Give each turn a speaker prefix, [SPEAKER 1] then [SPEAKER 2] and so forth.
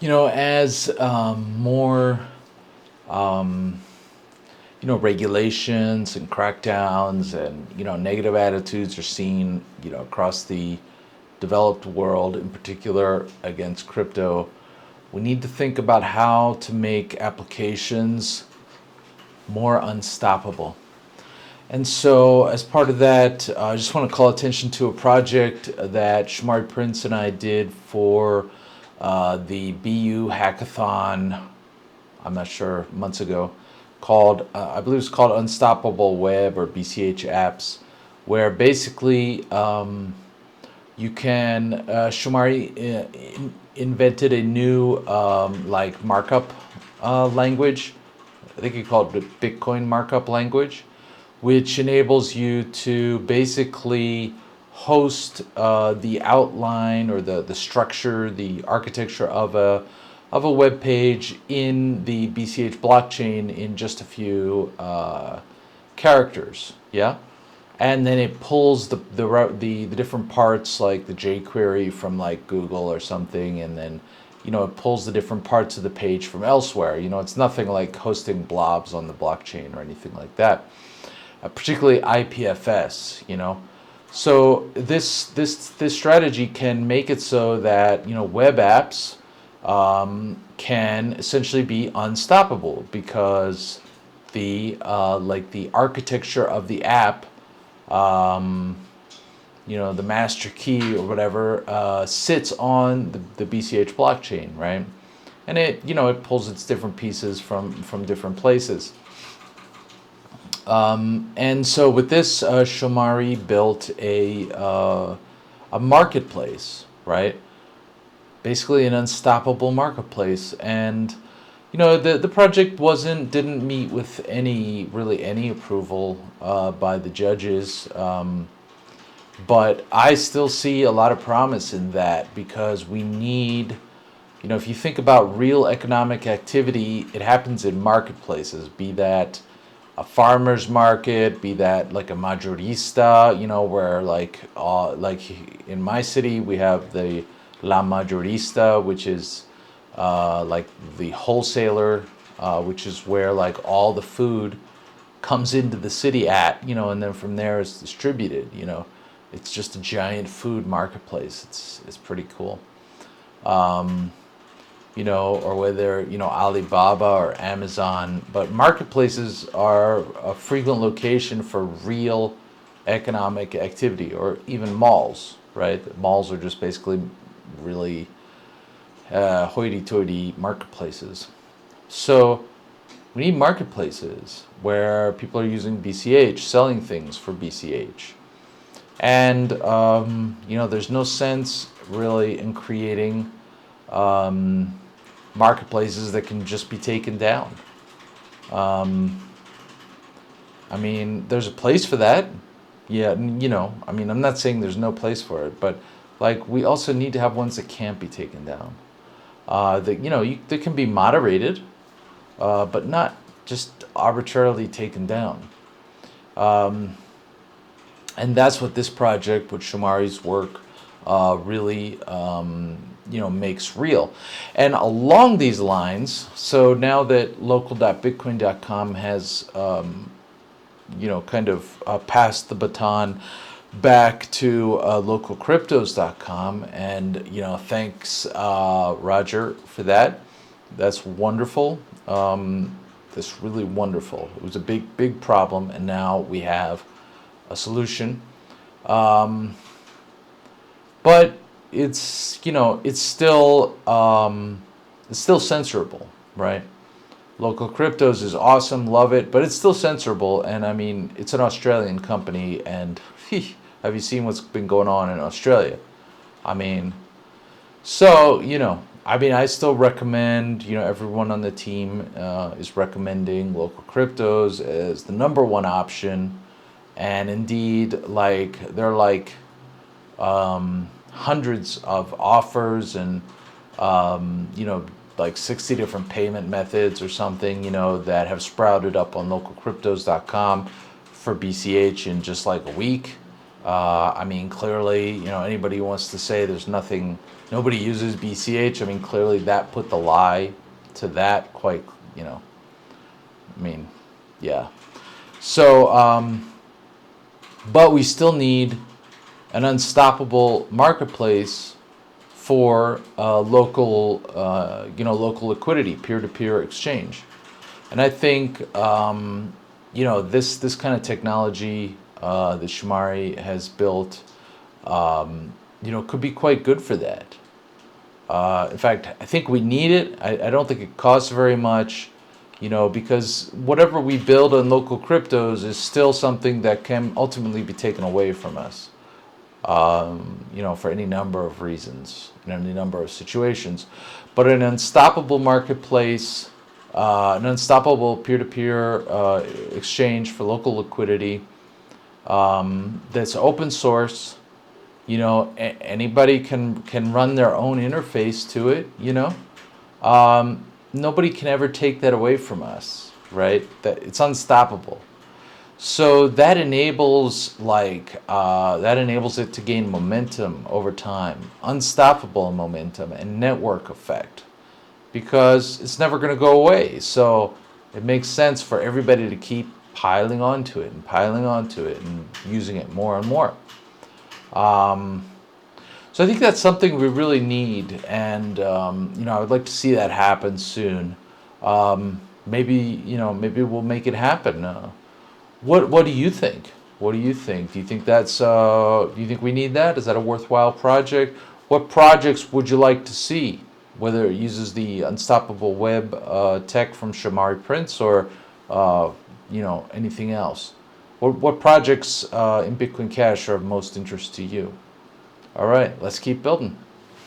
[SPEAKER 1] As more, um, regulations and crackdowns and, negative attitudes are seen, across the developed world, in particular against crypto, we need to think about how to make applications more unstoppable. And so, as part of that, I just want to call attention to a project that Shamari Prince and I did for the BU hackathon. I'm not sure, months ago, called I believe it's called Unstoppable Web or BCH Apps, where basically you can Shamari invented a new like markup language. I think he called it Bitcoin markup language, which enables you to basically host the outline or the structure, the architecture of a web page in the BCH blockchain in just a few characters. Yeah, and then it pulls the different parts like the jQuery from like Google or something, and then it pulls the different parts of the page from elsewhere. It's nothing like hosting blobs on the blockchain or anything like that. Particularly IPFS. So this strategy can make it so that web apps can essentially be unstoppable because the architecture of the app, the master key or whatever, sits on the BCH blockchain, right? And it pulls its different pieces from different places. And so with this, Shomari built a marketplace, right? Basically an unstoppable marketplace. And the project didn't meet with any approval by the judges. But I still see a lot of promise in that because we need, if you think about real economic activity, it happens in marketplaces, be that a farmer's market, be that like a majorista, where like in my city we have the La Majorista, which is like the wholesaler, which is where like all the food comes into the city and then from there it's distributed. It's just a giant food marketplace. It's pretty cool. Or whether, Alibaba or Amazon. But marketplaces are a frequent location for real economic activity, or even malls, right? Malls are just basically really hoity-toity marketplaces. So we need marketplaces where people are using BCH, selling things for BCH. And, there's no sense really in creating marketplaces that can just be taken down. There's a place for that. Yeah, I'm not saying there's no place for it, but like we also need to have ones that can't be taken down. They can be moderated, but not just arbitrarily taken down. And that's what this project with Shamari's work really makes real. And along these lines, so now that local.bitcoin.com has kind of passed the baton back to localcryptos.com, and thanks Roger for that. That's wonderful. That's really wonderful. It was a big problem, and now we have a solution. But it's it's still censorable, right? Local Cryptos is awesome, love it, but it's still censorable. And it's an Australian company, and have you seen what's been going on in Australia? So I still recommend, everyone on the team is recommending Local Cryptos as the number one option. And indeed, there are hundreds of offers and like 60 different payment methods or something, that have sprouted up on localcryptos.com for BCH in just like a week. Clearly, anybody who wants to say there's nothing Nobody uses BCH. I mean, clearly that put the lie to that quite, I mean, yeah. So, but we still need an unstoppable marketplace for local liquidity, peer-to-peer exchange. And I think, this kind of technology that Shomari has built, could be quite good for that. In fact, I think we need it. I don't think it costs very much, because whatever we build on local cryptos is still something that can ultimately be taken away from us, for any number of reasons, in any number of situations. But an unstoppable marketplace, an unstoppable peer-to-peer exchange for local liquidity, that's open source. Anybody can run their own interface to it. Nobody can ever take that away from us, right? That it's unstoppable. So that enables it to gain momentum over time, unstoppable momentum and network effect, because it's never going to go away. So it makes sense for everybody to keep piling onto it and using it more and more. So I think that's something we really need, and I would like to see that happen soon. Maybe we'll make it happen. What do you think? What do you think? Do you think do you think we need that? Is that a worthwhile project? What projects would you like to see? Whether it uses the unstoppable web tech from Shamari Prince or anything else. What projects in Bitcoin Cash are of most interest to you? All right, let's keep building.